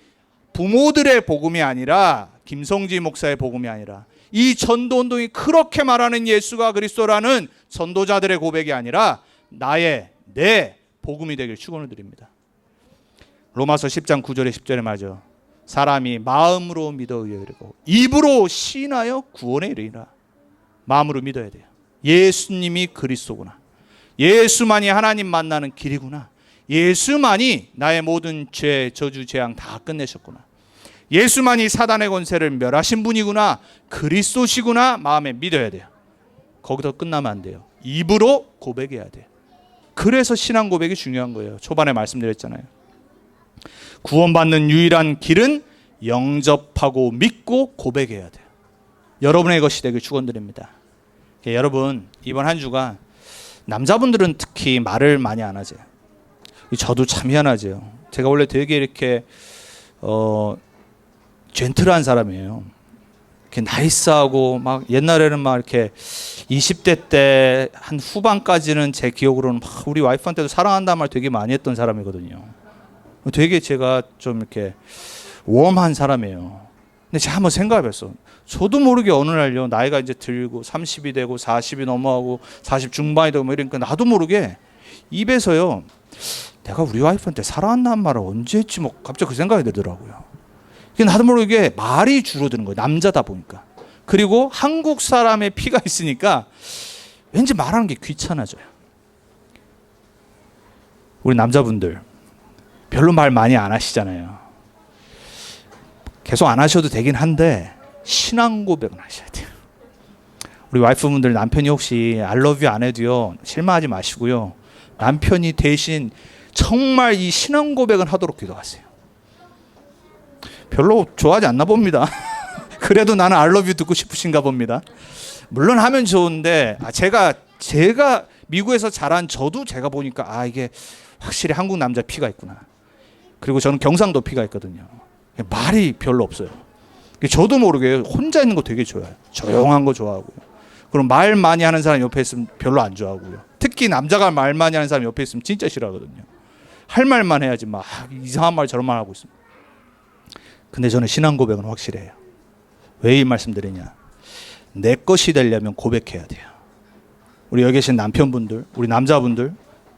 부모들의 복음이 아니라, 김성지 목사의 복음이 아니라, 이 전도운동이 그렇게 말하는 예수가 그리스도라는 전도자들의 고백이 아니라 내 복음이 되길 축원을 드립니다. 로마서 10장 9절에 10절에 말이죠. 사람이 마음으로 믿어 의에 이르고 입으로 시인하여 구원에 이르리라. 마음으로 믿어야 돼요. 예수님이 그리스도구나. 예수만이 하나님 만나는 길이구나. 예수만이 나의 모든 죄, 저주, 재앙 다 끝내셨구나. 예수만이 사단의 권세를 멸하신 분이구나. 그리스도시구나. 마음에 믿어야 돼요. 거기서 끝나면 안 돼요. 입으로 고백해야 돼요. 그래서 신앙 고백이 중요한 거예요. 초반에 말씀드렸잖아요. 구원받는 유일한 길은 영접하고 믿고 고백해야 돼요. 여러분의 것이 되길 축원드립니다. 여러분, 이번 한 주가 남자분들은 특히 말을 많이 안 하죠. 저도 참 희한하죠. 제가 원래 되게 이렇게 젠틀한 사람이에요. 이렇게 나이스하고 막 옛날에는 막 이렇게 20대 때 한 후반까지는 제 기억으로는 막 우리 와이프한테도 사랑한다는 말 되게 많이 했던 사람이거든요. 되게 제가 좀 이렇게 웜한 사람이에요. 근데 제가 한번 생각해봤어. 저도 모르게 어느 날요, 나이가 이제 들고 30이 되고 40이 넘어가고 40 중반이 되고 뭐 이러니까 나도 모르게 입에서요, 내가 우리 와이프한테 사랑한다는 말을 언제 했지 뭐 갑자기 그 생각이 들더라고요. 나도 모르게 말이 줄어드는 거예요. 남자다 보니까. 그리고 한국 사람의 피가 있으니까 왠지 말하는 게 귀찮아져요. 우리 남자분들 별로 말 많이 안 하시잖아요. 계속 안 하셔도 되긴 한데 신앙 고백은 하셔야 돼요. 우리 와이프분들 남편이 혹시 I love you 안 해도요, 실망하지 마시고요. 남편이 대신 정말 이 신앙 고백은 하도록 기도하세요. 별로 좋아하지 않나 봅니다. 그래도 나는 I love you 듣고 싶으신가 봅니다. 물론 하면 좋은데 제가 미국에서 자란 저도 제가 보니까 이게 확실히 한국 남자 피가 있구나. 그리고 저는 경상도 피가 있거든요. 말이 별로 없어요. 저도 모르게 혼자 있는 거 되게 좋아해요. 조용한 거 좋아하고요. 그럼 말 많이 하는 사람 옆에 있으면 별로 안 좋아하고요. 특히 남자가 말 많이 하는 사람 옆에 있으면 진짜 싫어하거든요. 할 말만 해야지 막 이상한 말 저런 말 하고 있습니다. 근데 저는 신앙 고백은 확실해요. 왜 이 말씀드리냐? 내 것이 되려면 고백해야 돼요. 우리 여기 계신 남편분들, 우리 남자분들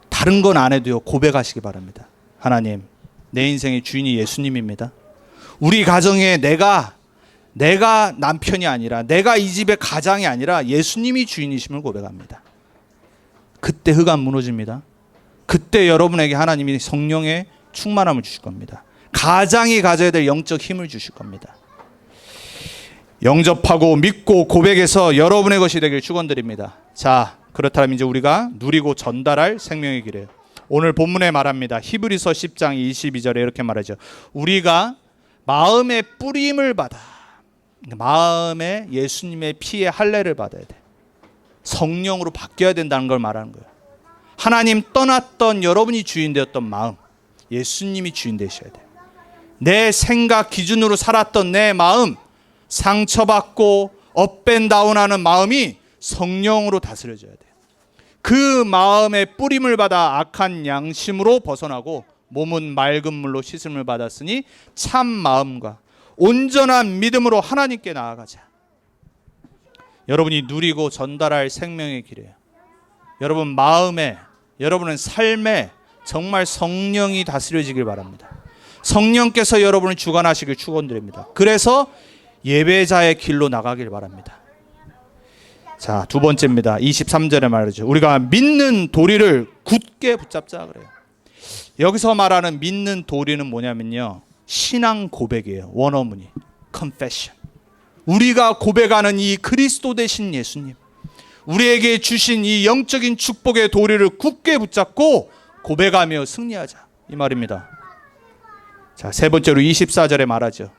다른 건 안 해도요 고백하시기 바랍니다. 하나님, 내 인생의 주인이 예수님입니다. 우리 가정에 내가 남편이 아니라 내가 이 집의 가장이 아니라 예수님이 주인이심을 고백합니다. 그때 흑암 무너집니다. 그때 여러분에게 하나님이 성령의 충만함을 주실 겁니다. 가장이 가져야 될 영적 힘을 주실 겁니다. 영접하고 믿고 고백해서 여러분의 것이 되길 축원드립니다. 자, 그렇다면 이제 우리가 누리고 전달할 생명의 길이에요. 오늘 본문에 말합니다. 히브리서 10장 22절에 이렇게 말하죠. 우리가 마음의 뿌림을 받아, 마음에 예수님의 피의 할례를 받아야 돼. 성령으로 바뀌어야 된다는 걸 말하는 거예요. 하나님 떠났던 여러분이 주인 되었던 마음, 예수님이 주인 되셔야 돼. 내 생각 기준으로 살았던 내 마음, 상처받고 업앤다운하는 마음이 성령으로 다스려져야 돼. 그 마음의 뿌림을 받아 악한 양심으로 벗어나고 몸은 맑은 물로 씻음을 받았으니 참 마음과 온전한 믿음으로 하나님께 나아가자. 여러분이 누리고 전달할 생명의 길이에요. 여러분 마음에, 여러분은 삶에 정말 성령이 다스려지길 바랍니다. 성령께서 여러분을 주관하시길 축원드립니다. 그래서 예배자의 길로 나가길 바랍니다. 자, 두 번째입니다. 23절에 말이죠. 우리가 믿는 도리를 굳게 붙잡자 그래요. 여기서 말하는 믿는 도리는 뭐냐면요, 신앙 고백이에요. 원어문이 confession. 우리가 고백하는 이 그리스도 되신 예수님, 우리에게 주신 이 영적인 축복의 도리를 굳게 붙잡고 고백하며 승리하자, 이 말입니다. 자, 세 번째로 24절에 말하죠.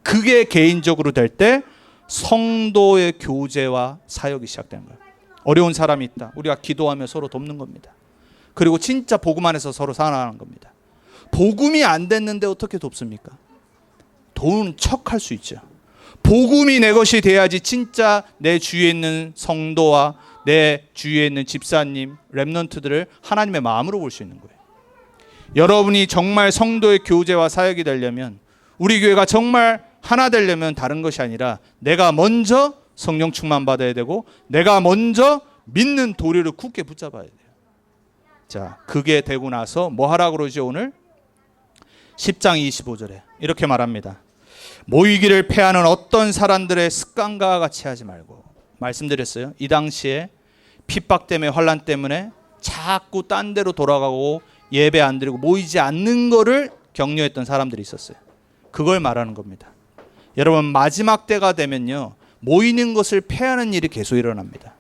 그게 개인적으로 될 때 성도의 교제와 사역이 시작되는 거예요. 어려운 사람이 있다, 우리가 기도하며 서로 돕는 겁니다. 그리고 진짜 복음 안에서 서로 살아가는 겁니다. 복음이 안 됐는데 어떻게 돕습니까? 도운 척할 수 있죠. 복음이 내 것이 돼야지 진짜 내 주위에 있는 성도와 내 주위에 있는 집사님, 렘넌트들을 하나님의 마음으로 볼 수 있는 거예요. 여러분이 정말 성도의 교제와 사역이 되려면, 우리 교회가 정말 하나 되려면 다른 것이 아니라 내가 먼저 성령 충만 받아야 되고 내가 먼저 믿는 도리를 굳게 붙잡아야 돼요. 자, 그게 되고 나서 뭐 하라고 그러죠? 오늘 10장 25절에 이렇게 말합니다. 모이기를 패하는 어떤 사람들의 습관과 같이 하지 말고, 말씀드렸어요. 이 당시에 핍박 때문에, 환난 때문에 자꾸 딴 데로 돌아가고 예배 안 드리고 모이지 않는 거를 격려했던 사람들이 있었어요. 그걸 말하는 겁니다. 여러분, 마지막 때가 되면요, 모이는 것을 패하는 일이 계속 일어납니다.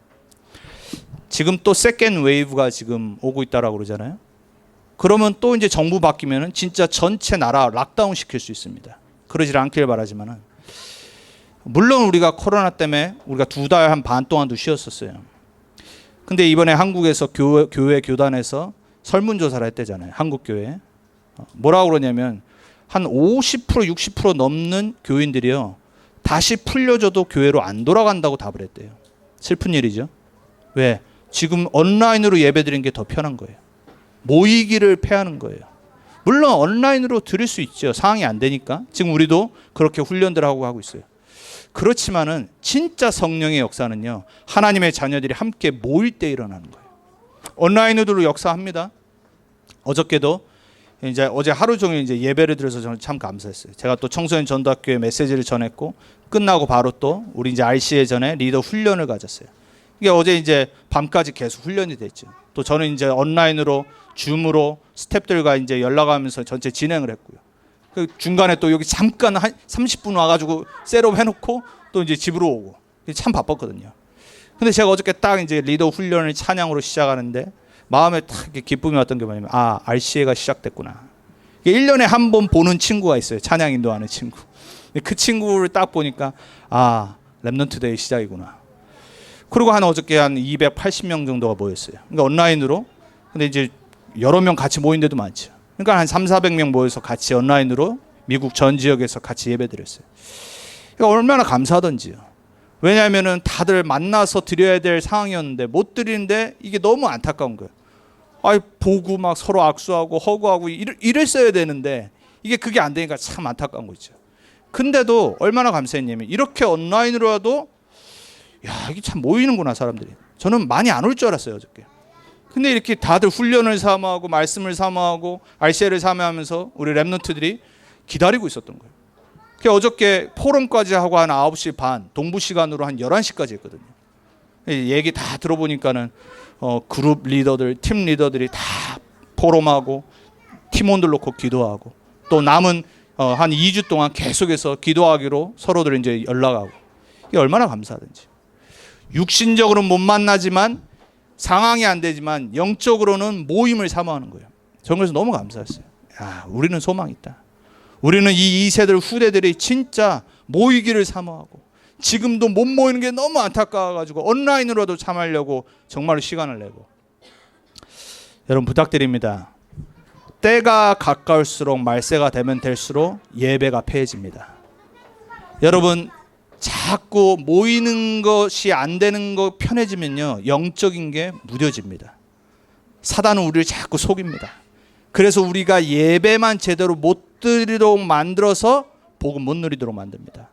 지금 또 세컨드 웨이브가 지금 오고 있다라고 그러잖아요. 그러면 또 이제 정부 바뀌면은 진짜 전체 나라 락다운 시킬 수 있습니다. 그러질 않길 바라지만은, 물론 우리가 코로나 때문에 우리가 2달 한 반 동안도 쉬었었어요. 근데 이번에 한국에서 교회 교단에서 설문조사를 했대잖아요. 한국 교회. 뭐라고 그러냐면 한 50% 60% 넘는 교인들이요, 다시 풀려줘도 교회로 안 돌아간다고 답을 했대요. 슬픈 일이죠. 왜? 지금 온라인으로 예배드리는 게 더 편한 거예요. 모이기를 패하는 거예요. 물론 온라인으로 드릴 수 있죠. 상황이 안 되니까. 지금 우리도 그렇게 훈련들 하고 있어요. 그렇지만은 진짜 성령의 역사는요, 하나님의 자녀들이 함께 모일 때 일어나는 거예요. 온라인으로 역사합니다. 어저께도 이제 어제 하루 종일 이제 예배를 드려서 저는 참 감사했어요. 제가 또 청소년 전도학교에 메시지를 전했고, 끝나고 바로 또 우리 이제 RCA 전에 리더 훈련을 가졌어요. 이게 어제 이제 밤까지 계속 훈련이 됐죠. 또 저는 이제 온라인으로 줌으로 스태프들과 이제 연락하면서 전체 진행을 했고요. 그 중간에 또 여기 잠깐 한 30분 와가지고 셋업 해놓고 또 이제 집으로 오고, 참 바빴거든요. 근데 제가 어저께 딱 이제 리더 훈련을 찬양으로 시작하는데 마음에 딱 기쁨이 왔던 게 뭐냐면, RCA가 시작됐구나. 1년에 한 번 보는 친구가 있어요. 찬양 인도하는 친구. 근데 그 친구를 딱 보니까 아, 렘넌트 데이 시작이구나. 그리고 어저께 한 280명 정도가 모였어요. 그러니까 온라인으로. 근데 이제 여러 명 같이 모인 데도 많죠. 그러니까 한 300~400명 모여서 같이 온라인으로 미국 전 지역에서 같이 예배드렸어요. 그러니까 얼마나 감사하던지요. 왜냐하면은 다들 만나서 드려야 될 상황이었는데 못 드리는데 이게 너무 안타까운 거예요. 보고 막 서로 악수하고 허구하고 이랬어야 되는데 그게 안 되니까 참 안타까운 거죠. 근데도 얼마나 감사했냐면 이렇게 온라인으로라도 이게 참 모이는구나 사람들이. 저는 많이 안 올 줄 알았어요 어저께. 근데 이렇게 다들 훈련을 사모하고 말씀을 사모하고 RCL을 사모하면서 우리 렘넌트들이 기다리고 있었던 거예요. 어저께 포럼까지 하고 한 9시 반 동부 시간으로 한 11시까지 했거든요. 얘기 다 들어보니까는 그룹 리더들, 팀 리더들이 다 포럼하고 팀원들 놓고 기도하고 또 남은 한 2주 동안 계속해서 기도하기로 서로들 이제 연락하고 이게 얼마나 감사하든지. 육신적으로는 못 만나지만 상황이 안 되지만 영적으로는 모임을 사모하는 거예요. 저는 그래서 너무 감사했어요. 우리는 소망이 있다. 우리는 이 2세들 후대들이 진짜 모이기를 사모하고 지금도 못 모이는 게 너무 안타까워가지고 온라인으로도 참으려고 정말로 시간을 내고. 여러분 부탁드립니다. 때가 가까울수록 말세가 되면 될수록 예배가 폐해집니다. 여러분 자꾸 모이는 것이 안 되는 거 편해지면요 영적인 게 무뎌집니다. 사단은 우리를 자꾸 속입니다. 그래서 우리가 예배만 제대로 못 드리도록 만들어서 복음 못 누리도록 만듭니다.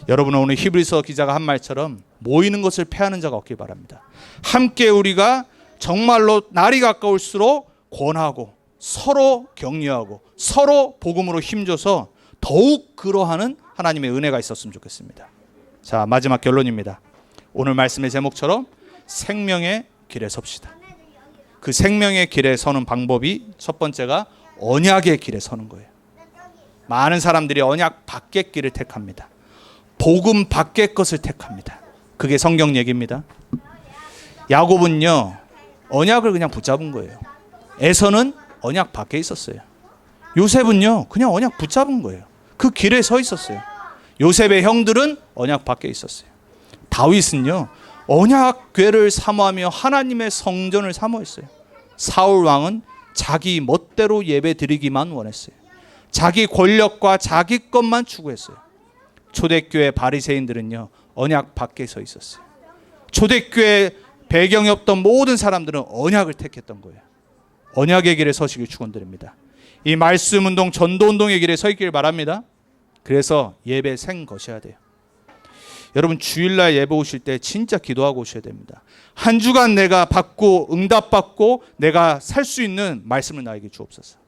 여러분은 오늘 히브리서 기자가 한 말처럼 모이는 것을 패하는 자가 없길 바랍니다. 함께 우리가 정말로 날이 가까울수록 권하고 서로 격려하고 서로 복음으로 힘줘서 더욱 그러하는 하나님의 은혜가 있었으면 좋겠습니다. 자, 마지막 결론입니다. 오늘 말씀의 제목처럼 생명의 길에 섭시다. 그 생명의 길에 서는 방법이 첫 번째가 언약의 길에 서는 거예요. 많은 사람들이 언약 밖의 길을 택합니다. 복음 밖의 것을 택합니다. 그게 성경 얘기입니다. 야곱은요 언약을 그냥 붙잡은 거예요. 에서는 언약 밖에 있었어요. 요셉은요 그냥 언약 붙잡은 거예요. 그 길에 서 있었어요. 요셉의 형들은 언약 밖에 있었어요. 다윗은요 언약궤를 사모하며 하나님의 성전을 사모했어요. 사울 왕은 자기 멋대로 예배 드리기만 원했어요. 자기 권력과 자기 것만 추구했어요. 초대교회 바리새인들은요 언약 밖에 서 있었어요. 초대교회 배경이 없던 모든 사람들은 언약을 택했던 거예요. 언약의 길에 서시길 축원드립니다. 이 말씀 운동, 전도 운동의 길에 서 있길 바랍니다. 그래서 예배 생 거셔야 돼요. 여러분 주일날 예배 오실 때 진짜 기도하고 오셔야 됩니다. 한 주간 내가 받고 응답받고 내가 살 수 있는 말씀을 나에게 주옵소서.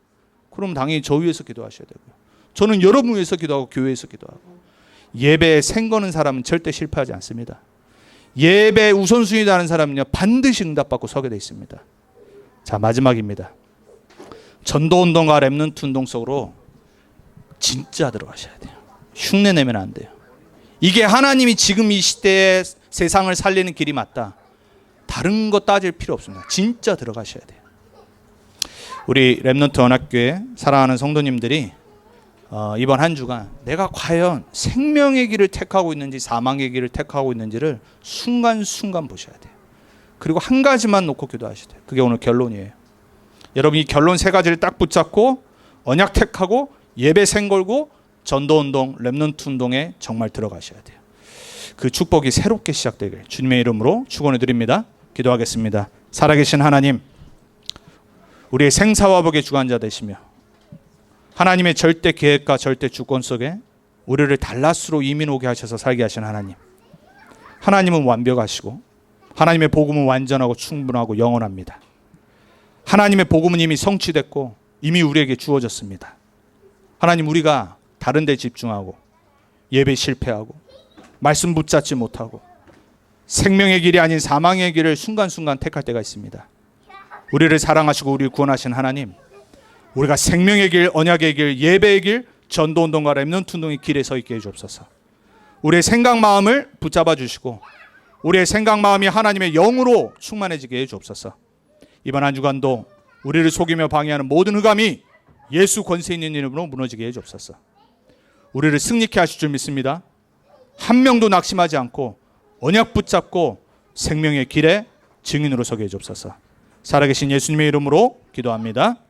그럼 당연히 저 위해서 기도하셔야 되고요. 저는 여러분 위해서 기도하고 교회에서 기도하고. 예배에 생 거는 사람은 절대 실패하지 않습니다. 예배 우선순위 다는 사람은요 반드시 응답받고 서게 돼 있습니다. 자, 마지막입니다. 전도운동과 렘넌트 운동 속으로 진짜 들어가셔야 돼요. 흉내 내면 안 돼요. 이게 하나님이 지금 이 시대에 세상을 살리는 길이 맞다. 다른 거 따질 필요 없습니다. 진짜 들어가셔야 돼요. 우리 렘넌트 언약교회 사랑하는 성도님들이 이번 한 주간 내가 과연 생명의 길을 택하고 있는지 사망의 길을 택하고 있는지를 순간순간 보셔야 돼요. 그리고 한 가지만 놓고 기도하셔야 돼요. 그게 오늘 결론이에요. 여러분 이 결론 세 가지를 딱 붙잡고 언약 택하고 예배 생걸고 전도운동, 렘넌트 운동에 정말 들어가셔야 돼요. 그 축복이 새롭게 시작되길 주님의 이름으로 축원해 드립니다. 기도하겠습니다. 살아계신 하나님, 우리의 생사화복의 주관자 되시며 하나님의 절대 계획과 절대 주권 속에 우리를 달라스로 이민 오게 하셔서 살게 하신 하나님. 하나님은 완벽하시고 하나님의 복음은 완전하고 충분하고 영원합니다. 하나님의 복음은 이미 성취됐고 이미 우리에게 주어졌습니다. 하나님, 우리가 다른 데 집중하고 예배 실패하고 말씀 붙잡지 못하고 생명의 길이 아닌 사망의 길을 순간순간 택할 때가 있습니다. 우리를 사랑하시고 우리를 구원하신 하나님, 우리가 생명의 길, 언약의 길, 예배의 길, 전도운동과 렘넌트 운동의 길에 서 있게 해주옵소서. 우리의 생각 마음을 붙잡아 주시고 우리의 생각 마음이 하나님의 영으로 충만해지게 해주옵소서. 이번 한 주간도 우리를 속이며 방해하는 모든 흑암이 예수 권세 있는 이름으로 무너지게 해주옵소서. 우리를 승리케 하실 줄 믿습니다. 한 명도 낙심하지 않고 언약 붙잡고 생명의 길에 증인으로 서게 해주옵소서. 살아계신 예수님의 이름으로 기도합니다.